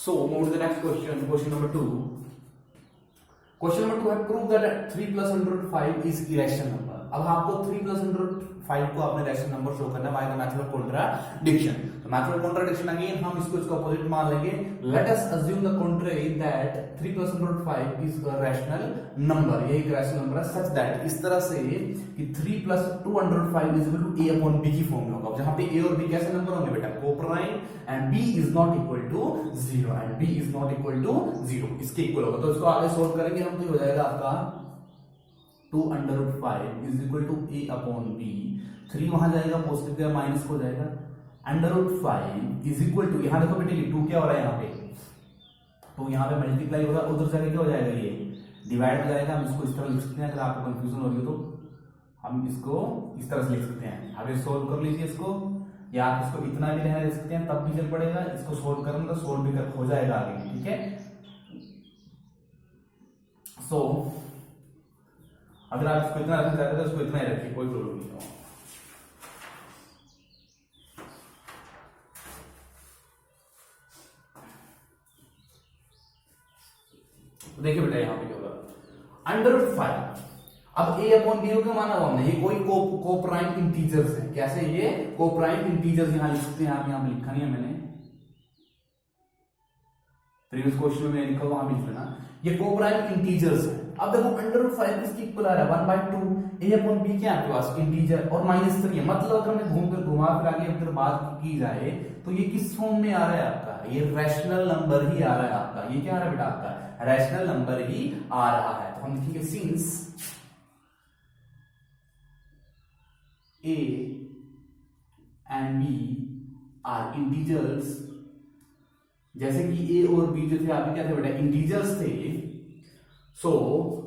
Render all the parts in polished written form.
So move to the next question. Question number 2. Question number 2 है prove that 3 plus under root 5 is irrational number. अब आपको 3 plus under root 5 को आपने rational number show करना है by the method of contradiction. तो method of contradiction again हम इसको इसका अपोजिट मान लेंगे. Late us assume the contrary that 3 plus under root 5 is a rational number. ये एक रैशनल नंबर है सच दैट इस तरह से कि 3 plus 2 under root 5 is equal to a upon b की फॉर्म में होगा. जहां पे a और b कैसे नंबर होंगे बेटा coprime and b is not equal to 0 and b is not equal to 0 इसके इक्वल होगा. तो इसको आगे सोल्व करेंगे हम तो हो जाएगा आपका 2 under root 5 is equal to a upon b. 3 वहां जाएगा पॉजिटिव का माइनस हो जाएगा. Under root 5 is equal to यहां देखो बेटे 2 क्या हो रहा है यहां पे तो यहां पे मल्टीप्लाई होगा उधर जाके क्या हो जाएगा ये डिवाइड हो जाएगा. हम इसको इस तरह लिख सकते हैं. अगर आपको कंफ्यूजन हो रही हो तो हम इसको इस तरह से लिख सकते हैं. अब ये सोल्व कर लीजिए इसको या आप इसको इतना भी रहने दे सकते हैं तब भी चल पड़ेगा. इसको सोल्व करेंगे तो सोल्व भी हो जाएगा आगे. ठीक है. सो अगर आप इसको इतना रखना चाहते हैं तो इसको इतना ही रखिए कोई प्रॉब्लम नहीं है. तो देखिए बेटा यहां पे क्या होगा अंडर रूट 5. अब a अपॉन b को क्या माना हुआ हमने ये कोई कोप्राइम इंटीजर्स है. कैसे ये कोप्राइम इंटीजर्स यहां लिख सकते हैं आप. यहां पे लिखा नहीं है मैंने प्रीवियस क्वेश्चन में लिखा हुआ वहां लिख लेना. ये कोप्राइम इंटीजर्स है. अब देखो अंडर रूट 5 किसकी इक्वल आ रहा है 1/2. a अपॉन b क्या आपके पास इंटीजर और -3 है. मतलब अगर मैं घुमा फिरा के अगर बात की जाए तो ये किस फॉर्म में आ रहा है आपका ये रैशनल नंबर ही आ रहा है आपका. ये क्या आ रहा है बेटा आपका रैशनल नंबर ही आ रहा है. तो हम लिखेंगे since a and b are integers. जैसे कि a और b जो थे आपके क्या थे बेटा इंटीजर्स थे. सो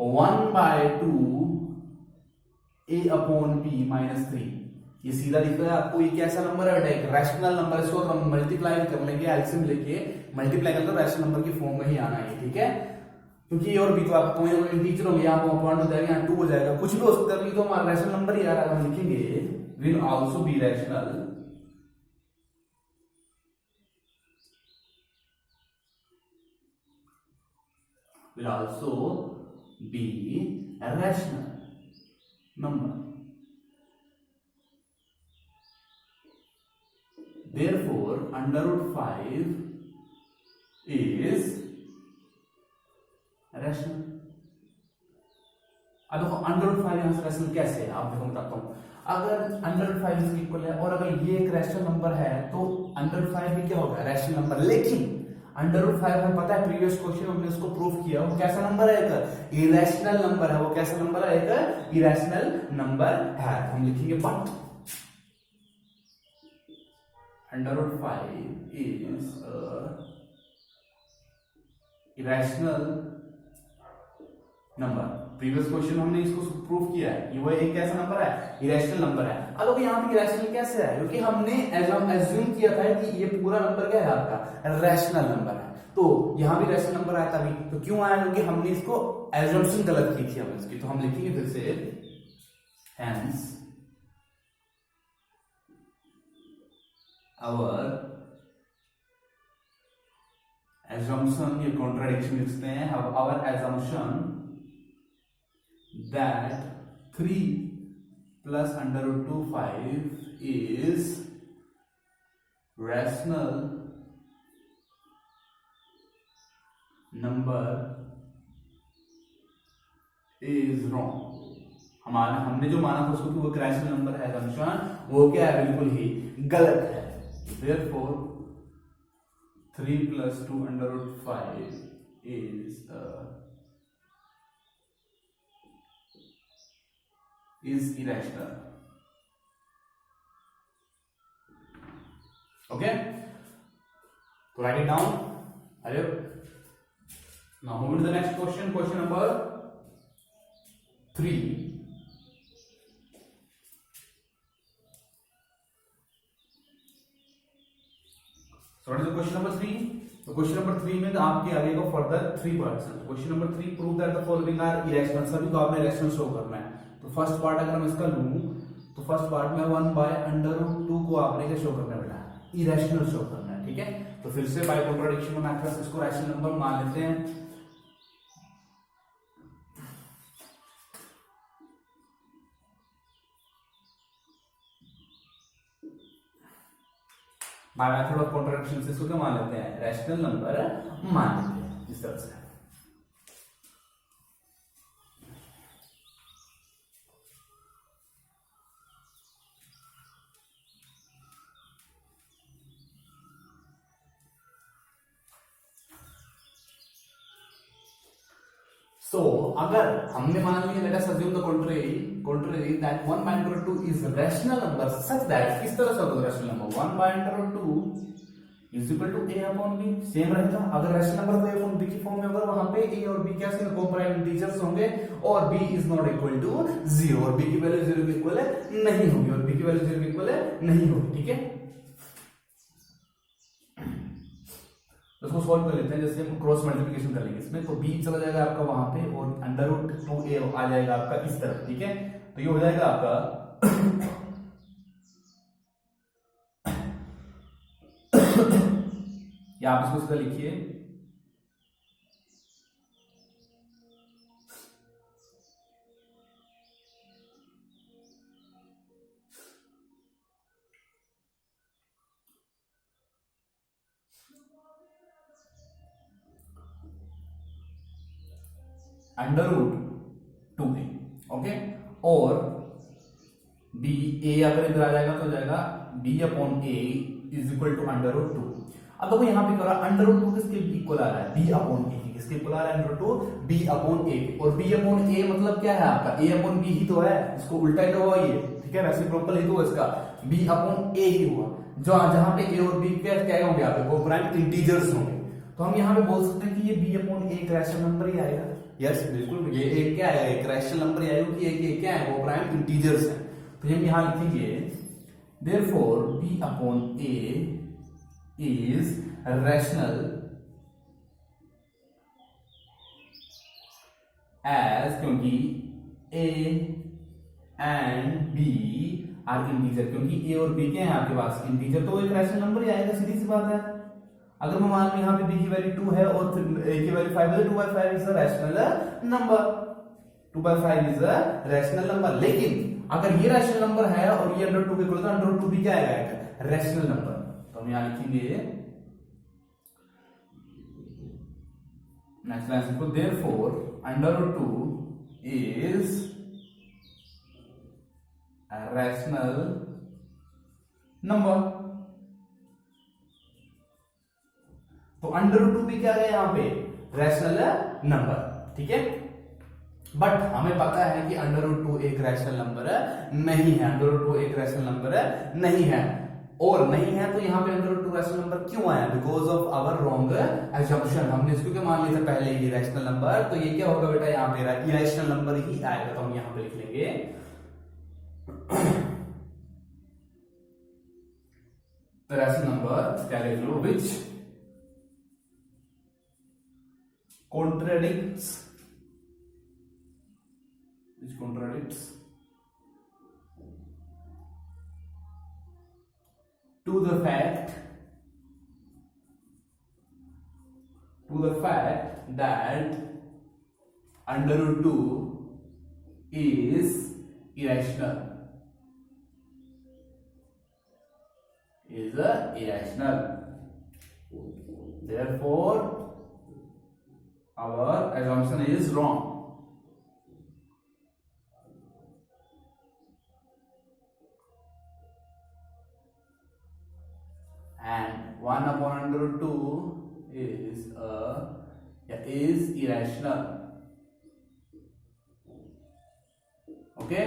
1/2 a अपॉन b -3 ये सीधा दिख रहा है आपको. ये कैसा नंबर है बेटा एक रैशनल नंबर. इसको हम मल्टीप्लाई कर लेंगे एलसीएम लेके मल्टीप्लाई करके रैशनल नंबर की फॉर्म में ही आना है. ठीक है. क्योंकि a और b तो आपको कोई ना कोई इंटीजर होंगे. यहाँ पर पॉइंट हो जाएगा यहाँ 2 हो जाएगा कुछ भी हो सकता है. तो हमारा रैशनल नंबर ही आ रहा है. हम लिखेंगे will also be rational will also be a rational number. Therefore, under root 5 is rational. अब देखो अंडर रूट 5 यहां से रैशनल कैसे है आप देखो बताता हूं. अगर अंडर रूट 5 इसके इक्वल है और अगर ये एक रैशनल नंबर है तो अंडर रूट 5 भी क्या होगा रैशनल नंबर. लेकिन अंडर रूट 5 हमें पता है प्रीवियस क्वेश्चन में हमने उसको प्रूफ किया वो कैसा नंबर है एक इरेशनल नंबर है. वो कैसा नंबर है एक इरेशनल नंबर है. हम लिखेंगे but under root 5 is irrational number. Previous question में हमने इसको प्रूफ किया है ये वो एक कैसा नंबर है इरेशनल नंबर है. अब यहाँ पे इरेशनल कैसे है क्योंकि हमने एज्यूम किया था कि ये पूरा नंबर क्या है आपका रैशनल नंबर है. तो यहां भी रैशनल नंबर आया तभी. तो क्यों आया क्योंकि हमने इसको एज्यूम्पशन गलत की थी हमने इसकी. तो हम लिखेंगे फिर से हेंस आवर assumption ये कॉन्ट्राडिक्शन लिखते हैं. Our assumption that 3 plus under root 2 5 is rational number is wrong. हमने जो माना था उसको कि वो रैशनल नंबर है assumption वो क्या है बिल्कुल ही गलत है. Therefore 3 plus 2 under root 5 is irrational. Okay, so write it down. Are you now move to the next question. Question number 3. So what is the question number 3? तो क्वेश्चन नंबर 3 में आपके आगे को फर्दर 3 पार्ट्स हैं. Question number 3 prove that the following are irrational. सभी को आपने irrational show करना है. तो फर्स्ट पार्ट अगर मैं इसका लूं तो फर्स्ट पार्ट में 1/√2 को आपने क्या शो करना है बेटा इरेशनल शो करना है. ठीक है। तो फिर से बाय कॉन्ट्राडिक्शन ऑफ मैथड्स इसको रैशनल नंबर मान लेते हैं। बाय मेथड ऑफ कॉन्ट्राडिक्शन से इसको क्या मान लेते हैं, रैशनल नंबर मान लेते हैं इस तरह से। So, अगर हमने मान लिया let us assume the contrary that 1 by under root 2 is a rational number such that किस तरह से होगा rational number 1 by under root 2 is equal to a upon b same रहेगा। अगर rational number को a upon b की form में होगा वहां पे a और b क्या से कोप्राइम इंटीजर्स होंगे और b is not equal to 0 और b की वैल्यू 0 के इक्वल नहीं होगी और b की वैल्यू 0 के इक्वल नहीं होगी, ठीक है। उसको सॉल्व कर लेते हैं, जैसे हम क्रॉस मल्टीप्लिकेशन कर लेंगे इसमें, तो b चला जाएगा आपका वहां पे और अंडर रूट 2a आ जाएगा आपका इस तरफ, ठीक है। तो ये हो जाएगा आपका या आप इसको सीधा लिखिए अंडर रूट 2a, ओके। और b a अगर इधर आ जाएगा तो हो जाएगा b upon a is equal to under root 2। अब देखो यहाँ पे क्या हो रहा है, अंडर रूट 2 किसके इक्वल आ रहा है, b अपॉन a किसके इक्वल आ रहा है, under root 2 b upon a। और b अपॉन a मतलब क्या है आपका, a अपॉन b ही तो है, इसको उल्टा ही तो हुआ ये, ठीक है, रेसिप्रोकल ही तो हुआ इसका, b अपॉन a ही हुआ। जो जहां पे a और b क्या होंगे यहाँ पे, वो प्राइम इंटीजर्स होंगे। तो हम यहाँ पे बोल सकते हैं कि ये b अपॉन a एक रैशनल नंबर ही आएगा। यस बिल्कुल, ये एक क्या है, एक रैशनल नंबर ही आएगा, कि एक क्या है, वो प्राइम इंटीजर्स है। तो हम यहाँ लिखेंगे therefore b upon a is rational as, क्योंकि a and b are integer, क्योंकि a और b के हैं आपके पास इंटीजर, तो एक रैशनल नंबर ही आएगा, सीधी सी बात है। अगर मैं मान ली यहाँ पे b की वैल्यू 2 है और फिर a की वैल्यू 5 है, 2/5 is a rational number, 2/5 is a rational number. लेकिन अगर ये रैशनल नंबर है और ये अंडर 2 के इक्वल, तो अंडर 2 भी क्या आएगा, रैशनल नंबर। तो हम यहाँ लिखेंगे नेक्स्ट लाइन को, therefore under 2 is a rational number। तो अंडर 2 भी क्या है यहाँ पे, रैशनल नंबर, ठीक है। बट हमें पता है कि अंडर 2 एक रैशनल नंबर नहीं है, अंडर 2 एक रैशनल नंबर नहीं है, और नहीं है तो यहाँ पे अंडर 2 रैशनल नंबर क्यों आया, because of our wrong assumption. हमने इसको क्या मान लिया था पहले ही रैशनल नंबर, तो ये क्या होगा बेटा, यहाँ पे इरेशनल नंबर ही आएगा। तो हम यहाँ पे लिख लेंगे रैशनल नंबर क्या लिख लो, विच contradicts to the fact that under root 2 is irrational, therefore our assumption is wrong। And 1 upon under root 2 is irrational, okay।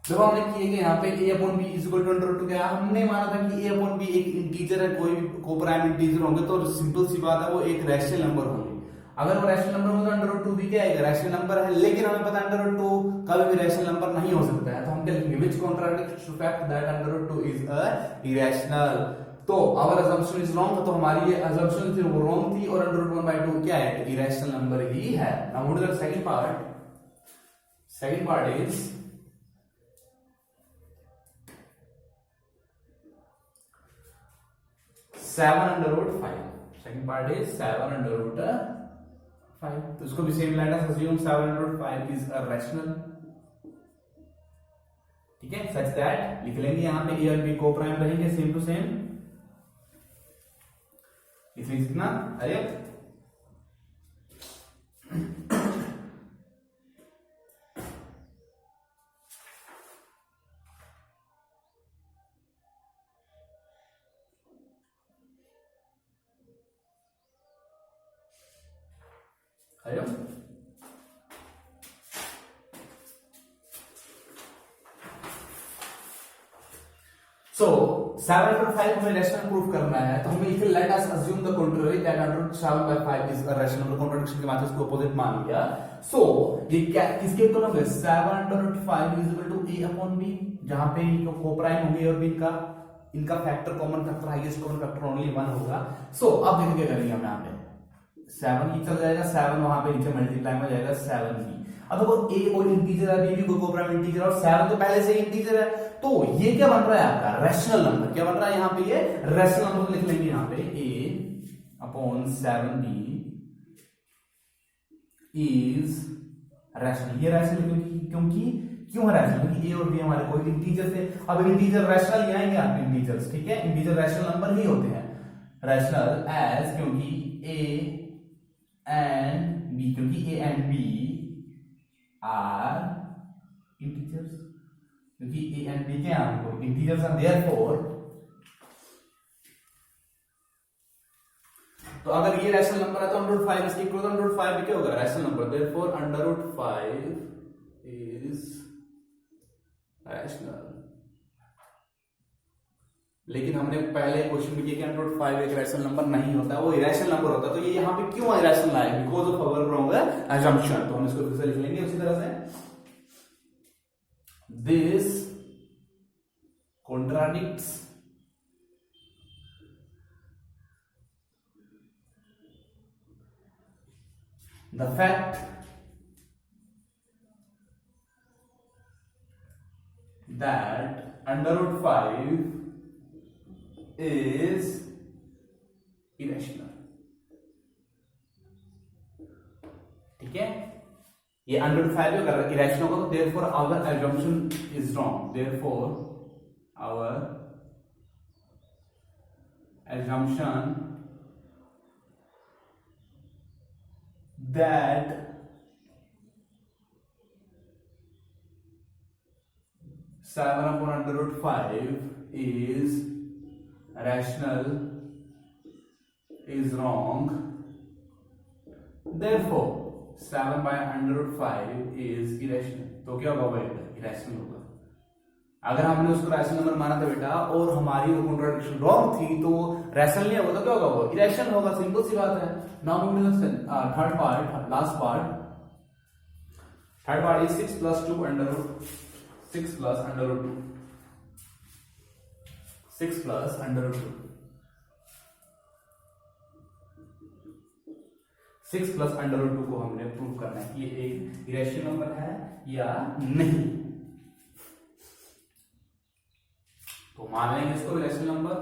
जब हमने किए कि यहाँ पे a upon b is equal to under root 2 क्या, हमने माना था कि a अपॉन बी एक इंटीजर है, कोई कोप्राइम इंटीजर होंगे तो सिंपल सी बात है वो एक रैशनल नंबर होंगे। अगर वो रैशनल नंबर होगा तो अंडर रूट 2 भी क्या आएगा, रैशनल नंबर है। लेकिन हमें पता है अंडर रूट 2 कभी भी रैशनल नंबर नहीं हो सकता है, तो हम क्या लिखेंगे, which contradicts the fact that under root 2 is a irrational. तो आवर assumption इज रॉन्ग, तो हमारी ये assumption थी वो रॉन्ग थी, और अंडर रूट 1/2 क्या है, इरेशनल नंबर ही है। Now what is the second part is 7 under root 5, second part is 7 under root 5, तो इसको भी same let us assume 7 under root 5 is a rational, ठीक है, सच दैट लिख लेंगे यहां पे ए और बी को प्राइम रहेंगे सेम टू सेम, इसमें कितना, अरे आयो सो 7 अंडर 5 हमें रैशनल प्रूफ करना है, तो हमें इसे let us assume the contrary that under 7 by 5 is a rational, तो कॉन्ट्रडिक्शन के माध्यम से इसको अपोजिट मान लिया। सो ये क्या किसके इक्वल होगा, 7 under 5 is equal to a upon b, जहां पे ये को प्राइम होंगे और b इनका factor common factor highest common factor only 1 होगा। सो अब देखिए क्या करेंगे हम यहां पे 7 ही चल जाएगा, 7 वहां पे नीचे मल्टीप्लाई में जाएगा 7b, अब देखो a कोई इंटीजर है, b भी कोई कोप्राइम इंटीजर है और 7 तो पहले से ही इंटीजर है, तो ये क्या बन रहा है आपका रैशनल नंबर, क्या बन रहा है यहाँ पे, ये रैशनल नंबर लिख लेंगे यहाँ पे a upon 7b is rational, ये रैशनल क्योंकि क्यों है रैशनल, क्योंकि a और b हमारे कोई इंटीजर थे, अब इंटीजर रैशनल ही आएंगे आपके इंटीजर्स, ठीक है, इंटीजर रैशनल नंबर ही होते हैं, रैशनल एज क्योंकि a एंड b, क्योंकि a and b are integers, क्योंकि a एंड b के आपको इंटीजर्स हैं, देयरफॉर तो अगर ये रैशनल नंबर है तो अंडर रूट 5 इसके इक्वल, अंडर रूट 5 भी क्या होगा rational number, therefore under root 5 is rational. लेकिन हमने पहले क्वेश्चन में किया कि अंडर रूट 5 एक रैशनल नंबर नहीं होता, वो इरेशनल नंबर होता है, तो ये यहां पे क्यों इरेशनल आया, because of our wrong assumption, तो हम इसको फिर से लिख लेंगे उसी तरह से, this contradicts the fact that under root 5 is irrational, ठीक है, ये अंडर रूट 5 अगर इरेशनल होगा तो therefore our assumption is wrong, therefore our assumption that seven upon under root 5 is rational is wrong, therefore 7 by under root 5 is irrational, तो क्या होगा बेटा irrational होगा। अगर हमने उसको रैशनल नंबर माना था बेटा और हमारी वो कॉन्ट्रडिक्शन रॉन्ग थी तो रैशनल नहीं होगा, तो क्या होगा वो इरेशनल होगा, सिंपल सी बात है। Now moving to third part, last part, third part is 6 plus 2 under root 6 plus under root 2, 6 plus under root 2, 6 plus under root 2 को हमने प्रूव करना है कि ये एक इरेशनल नंबर है या नहीं, तो मान लेंगे इसको irrational number.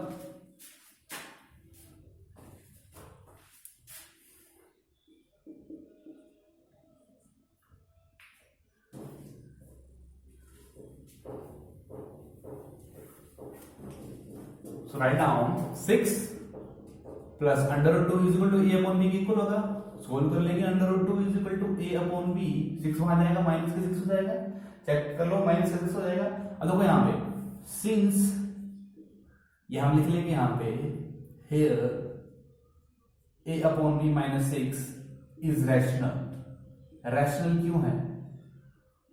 So write down 6 plus under root 2 is equal to a upon b के इक्वल होगा, सोल्व कर लेंगे, under root 2 is equal to a upon b, 6 वहां जाएगा माइनस के 6 हो जाएगा, चेक कर लो माइनस के 6 हो जाएगा। अब देखो यहाँ पे सिंस ये हम लिख लेंगे यहाँ पे here a upon b minus 6 is rational, rational क्यों है,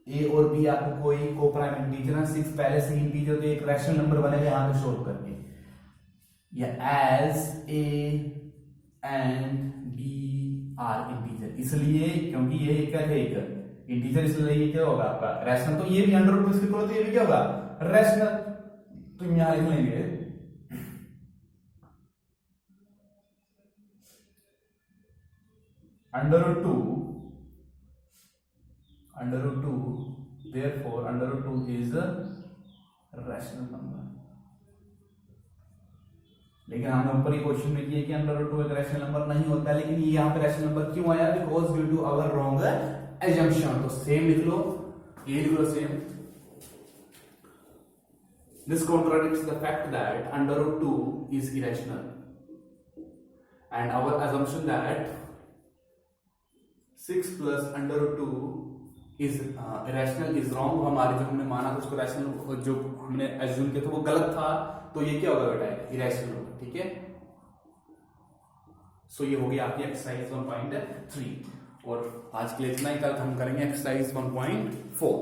a और b आपको कोई को प्राइम इंटीजर है, 6 पहले से ही इंटीजर, तो एक रैशनल नंबर बनेगा यहाँ पे सोल्व करके, या as a and b are integer, इसलिए क्योंकि ये क्या है एक इंटीजर, इसलिए ये क्या होगा आपका रैशनल, तो ये भी अंडर रूट इसके इक्वल, तो ये भी क्या होगा रैशनल, तो यहां लिख लेंगे under root 2 therefore under root 2 is a rational number, लेकिन हमने ऊपर ही क्वेश्चन में किया कि अंडर रूट 2 एक रैशनल नंबर नहीं होता, लेकिन ये यहाँ पे रैशनल नंबर क्यों आया? Because due to our wrong assumption. तो सेम लिख लो, ये लिख लो same. This contradicts the fact that under root 2 is irrational and our assumption that 6 plus under root 2 is irrational is wrong. हमारे जो हमने माना था उसको रैशनल, जो हमने एज्यूम किया था वो गलत था, तो ये क्या होगा बेटा? इरेशनल होगा। ठीक है, सो ये हो गई आपकी एक्सरसाइज 1.3 और आज के लिए इतना ही। कल हम करेंगे एक्सरसाइज 1.4।